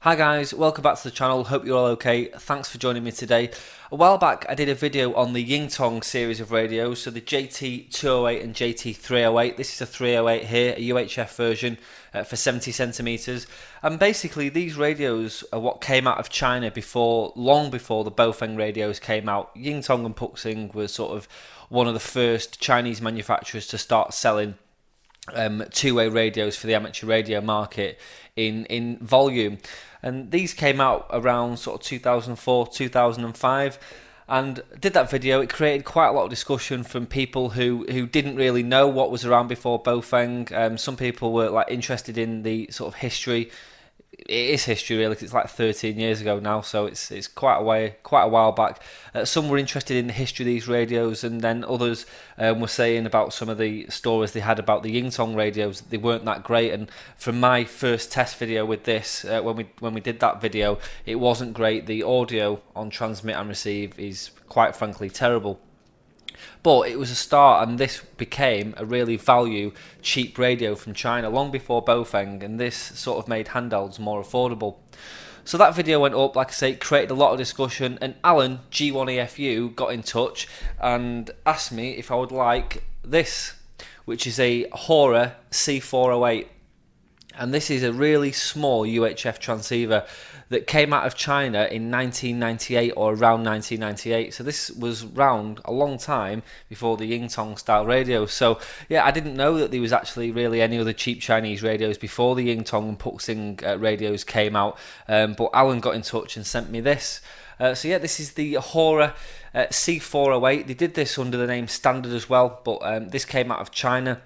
Hi guys, welcome back to the channel, hope you're all okay, thanks for joining me today. A while back I did a video on the Yingtong series of radios, so the JT208 and JT308. This is a 308 here, a UHF version for 70cm. And basically these radios are what came out of China long before the Baofeng radios came out. Yingtong and Puxing were sort of one of the first Chinese manufacturers to start selling two-way radios for the amateur radio market in volume, and these came out around sort of 2004 2005. And did that video, it created quite a lot of discussion from people who didn't really know what was around before Baofeng. Some people were like interested in the sort of history. It is history really, 'cause it's like 13 years ago now, so it's quite a while back. Some were interested in the history of these radios, and then others were saying about some of the stories they had about the Yingtong radios. They weren't that great, and from my first test video with this, when we did that video, it wasn't great. The audio on transmit and receive is quite frankly terrible. But it was a start, and this became a really cheap radio from China long before Baofeng, and this sort of made handhelds more affordable. So that video went up, like I say, it created a lot of discussion, and Alan, G1EFU, got in touch and asked me if I would like this, which is a Hora C408. And this is a really small UHF transceiver that came out of China in 1998 or around 1998. So this was around a long time before the Yingtong style radios. So yeah, I didn't know that there was actually really any other cheap Chinese radios before the Yingtong and Puxing radios came out. But Alan got in touch and sent me this. So yeah, this is the Hora C408. They did this under the name Standard as well, but this came out of China.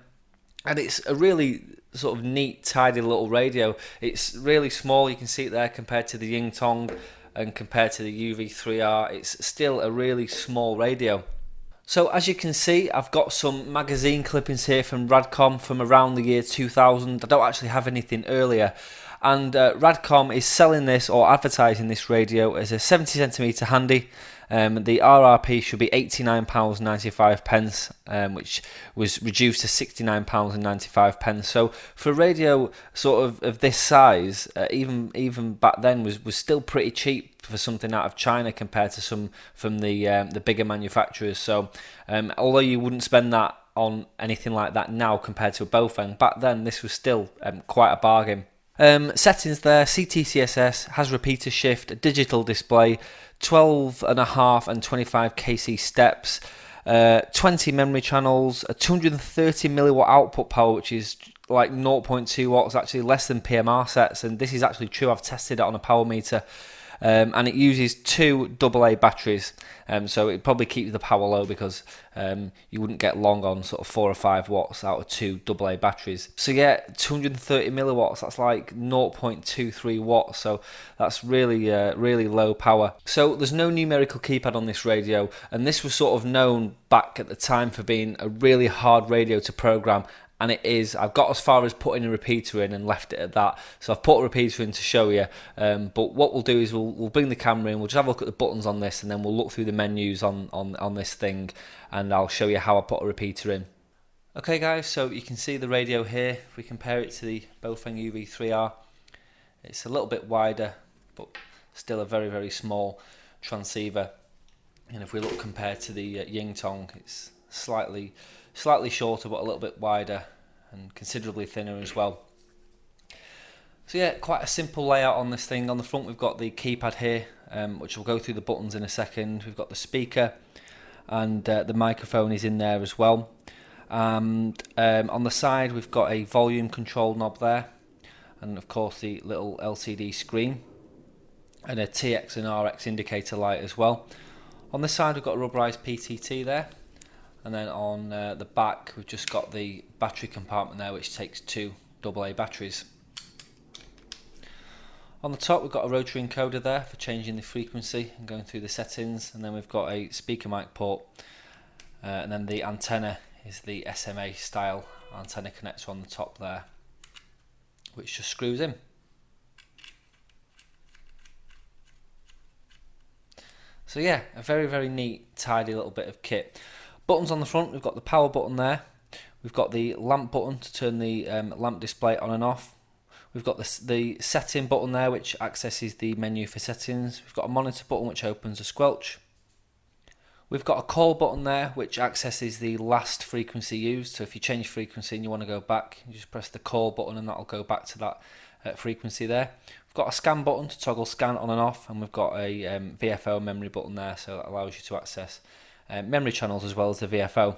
And it's a really sort of neat, tidy little radio. It's really small, you can see it there compared to the Yingtong and compared to the UV3R. It's still a really small radio. So as you can see, I've got some magazine clippings here from RMComms from around the year 2000. I don't actually have anything earlier. And RMComms is selling this or advertising this radio as a 70cm handy. The RRP should be £89.95, which was reduced to £69.95. So for a radio sort of this size, even back then was still pretty cheap for something out of China compared to some from the bigger manufacturers. So although you wouldn't spend that on anything like that now compared to a Baofeng, back then this was still quite a bargain. Settings there: CTCSS, has repeater shift, a digital display, 12.5 and 25 kc steps, 20 memory channels, a 230 milliwatt output power, which is like 0.2 watts, actually less than PMR sets, and this is actually true. I've tested it on a power meter. And it uses two AA batteries, so it probably keeps the power low because you wouldn't get long on sort of 4 or 5 watts out of two AA batteries. So yeah, 230 milliwatts, that's like 0.23 watts, so that's really really low power. So there's no numerical keypad on this radio, and this was sort of known back at the time for being a really hard radio to program. And it is. I've got as far as putting a repeater in and left it at that. So I've put a repeater in to show you. But what we'll do is we'll bring the camera in, we'll just have a look at the buttons on this, and then we'll look through the menus on this thing, and I'll show you how I put a repeater in. Okay guys, so you can see the radio here. If we compare it to the Baofeng UV3R, it's a little bit wider, but still a very, very small transceiver. And if we look compared to the Yingtong, it's slightly shorter but a little bit wider and considerably thinner as well. So yeah, quite a simple layout on this thing. On the front we've got the keypad here, which we'll go through the buttons in a second. We've got the speaker, and the microphone is in there as well. And on the side we've got a volume control knob there, and of course the little LCD screen, and a TX and RX indicator light as well. On this side we've got a rubberized PTT there. And then on the back we've just got the battery compartment there, which takes two AA batteries. On the top we've got a rotary encoder there for changing the frequency and going through the settings, and then we've got a speaker mic port, and then the antenna is the SMA style antenna connector on the top there, which just screws in. So yeah, a very, very neat, tidy little bit of kit. Buttons on the front, we've got the power button there, we've got the lamp button to turn the lamp display on and off, We've got the setting button there, which accesses the menu for settings. We've got a monitor button, which opens a squelch. We've got a call button there, which accesses the last frequency used. So if you change frequency and you want to go back, you just press the call button and that'll go back to that frequency there. We've got a scan button to toggle scan on and off, and we've got a VFO memory button there, so that allows you to access memory channels as well as the VFO.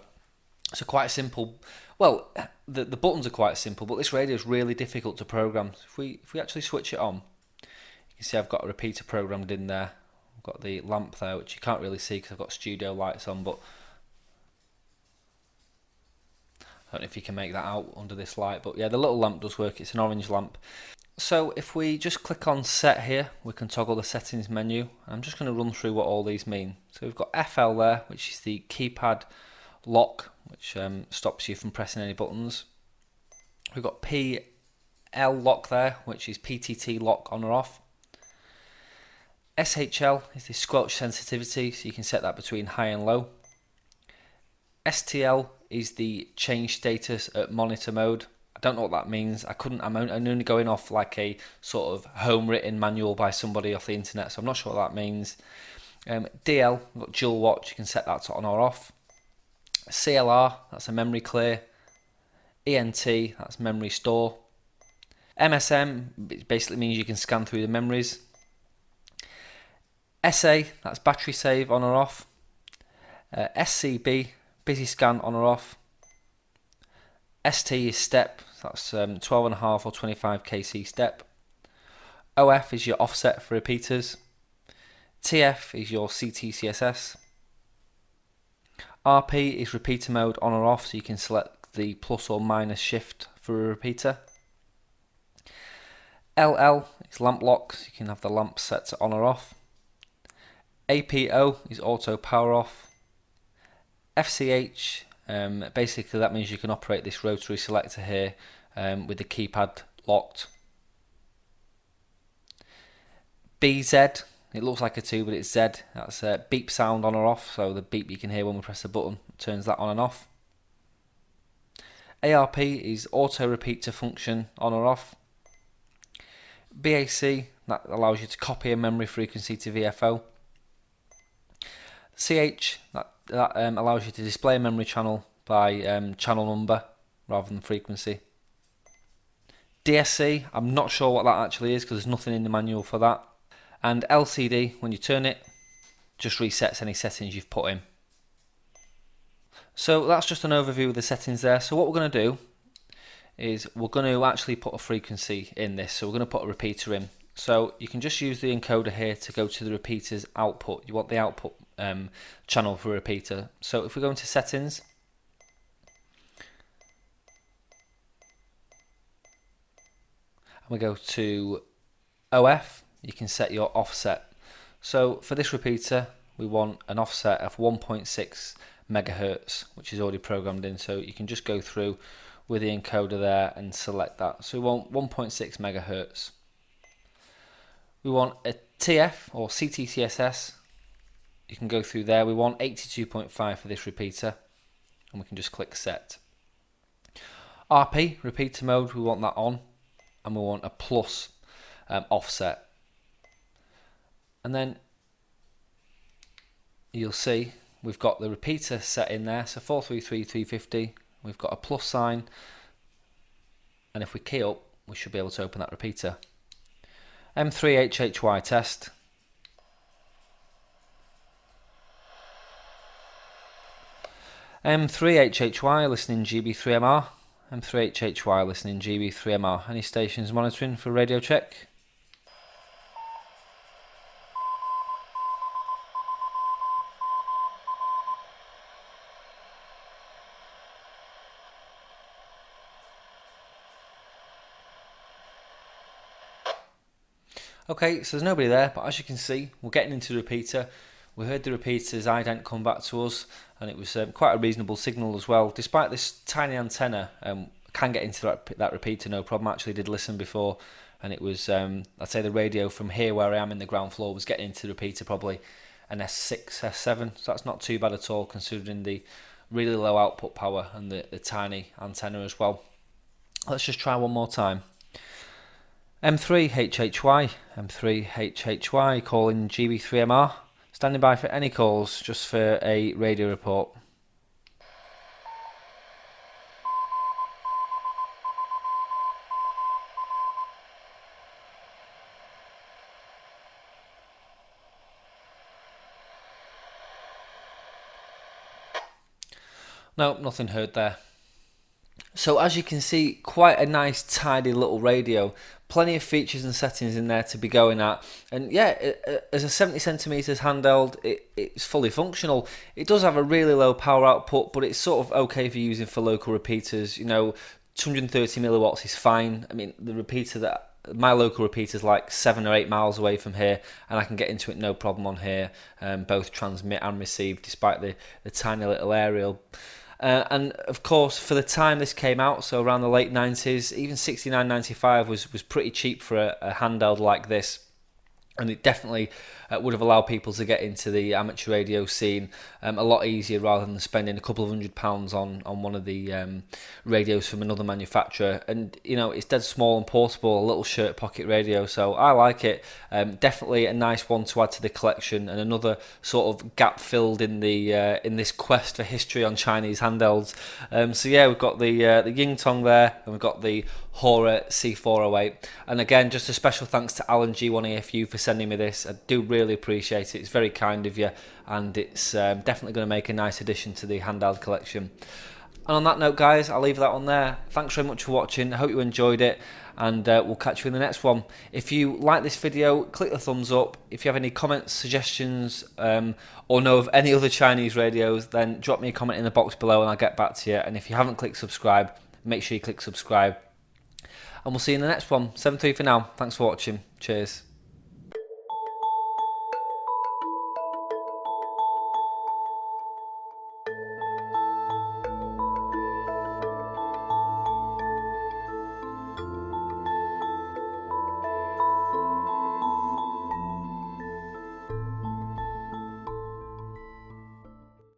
So quite simple. Well, the buttons are quite simple, but this radio is really difficult to program. If we actually switch it on, you can see I've got a repeater programmed in there. I've got the lamp there, which you can't really see because I've got studio lights on, but I don't know if you can make that out under this light, but yeah, the little lamp does work. It's an orange lamp. So if we just click on set here, we can toggle the settings menu. I'm just going to run through what all these mean. So we've got FL there, which is the keypad lock, which stops you from pressing any buttons. We've got PL lock there, which is PTT lock on or off. SHL is the squelch sensitivity, so you can set that between high and low. STL is the change status at monitor mode. I don't know what that means. I'm only going off like a sort of home written manual by somebody off the internet, so I'm not sure what that means. DL, we've got dual watch, you can set that to on or off. CLR, that's a memory clear. ENT, that's memory store. MSM, it basically means you can scan through the memories. SA, that's battery save on or off. SCB, busy scan on or off. ST is step, that's 12.5 or 25 kc step. OF is your offset for repeaters. TF is your CTCSS. RP is repeater mode on or off, so you can select the plus or minus shift for a repeater. LL is lamp lock, so you can have the lamp set to on or off. APO is auto power off. FCH, basically that means you can operate this rotary selector here with the keypad locked. BZ, it looks like a 2 but it's Z, that's beep sound on or off, so the beep you can hear when we press the button turns that on and off. ARP is auto repeater function on or off. BAC, that allows you to copy a memory frequency to VFO. CH, that allows you to display a memory channel by channel number rather than frequency. DSC, I'm not sure what that actually is because there's nothing in the manual for that. And LCD, when you turn it, just resets any settings you've put in. So that's just an overview of the settings there. So what we're going to do is we're going to actually put a frequency in this. So we're going to put a repeater in. So you can just use the encoder here to go to the repeater's output. You want the output channel for a repeater. So if we go into settings, and we go to OF, you can set your offset. So for this repeater, we want an offset of 1.6 megahertz, which is already programmed in. So you can just go through with the encoder there and select that. So we want 1.6 megahertz. We want a TF or CTCSS. You can go through there. We want 82.5 for this repeater, and we can just click set. RP, repeater mode, we want that on, and we want a plus offset. And then you'll see we've got the repeater set in there, so 433350. We've got a plus sign, and if we key up, we should be able to open that repeater. M3HHY test. M3HHY listening GB3MR. M3HHY listening GB3MR. Any stations monitoring for radio check? Okay, so there's nobody there, but as you can see, we're getting into the repeater. We heard the repeater's ident come back to us, and it was quite a reasonable signal as well. Despite this tiny antenna, can get into that repeater no problem. I actually did listen before, and it was, I'd say the radio from here where I am in the ground floor was getting into the repeater probably an S6, S7, so that's not too bad at all considering the really low output power and the tiny antenna as well. Let's just try one more time. M3HHY, M3HHY calling GB3MR, standing by for any calls, just for a radio report. No, nothing heard there. So as you can see, quite a nice tidy little radio, plenty of features and settings in there to be going at, and yeah, as a 70cm handheld, it's fully functional. It does have a really low power output, but it's sort of okay for using for local repeaters. You know, 230 milliwatts is fine. I mean, the repeater that my local repeater is like 7 or 8 miles away from here, and I can get into it no problem on here, both transmit and receive, despite the tiny little aerial. And of course, for the time this came out, so around the late 90s, even $69.95 was pretty cheap for a handheld like this. And it definitely would have allowed people to get into the amateur radio scene a lot easier, rather than spending a couple of £100 on one of the radios from another manufacturer. And you know, it's dead small and portable, a little shirt pocket radio, so I like it. Definitely a nice one to add to the collection, and another sort of gap filled in the in this quest for history on Chinese handhelds. So yeah, we've got the Yingtong there, and we've got the Hora C408. And again, just a special thanks to Alan G1AFU for sending me this. I do really appreciate it. It's very kind of you, and it's definitely going to make a nice addition to the handheld collection. And on that note, guys, I'll leave that on there. Thanks very much for watching. I hope you enjoyed it, and we'll catch you in the next one. If you like this video, click the thumbs up. If you have any comments, suggestions, or know of any other Chinese radios, then drop me a comment in the box below and I'll get back to you. And if you haven't clicked subscribe, make sure you click subscribe. And we'll see you in the next one. 7-3 for now. Thanks for watching. Cheers.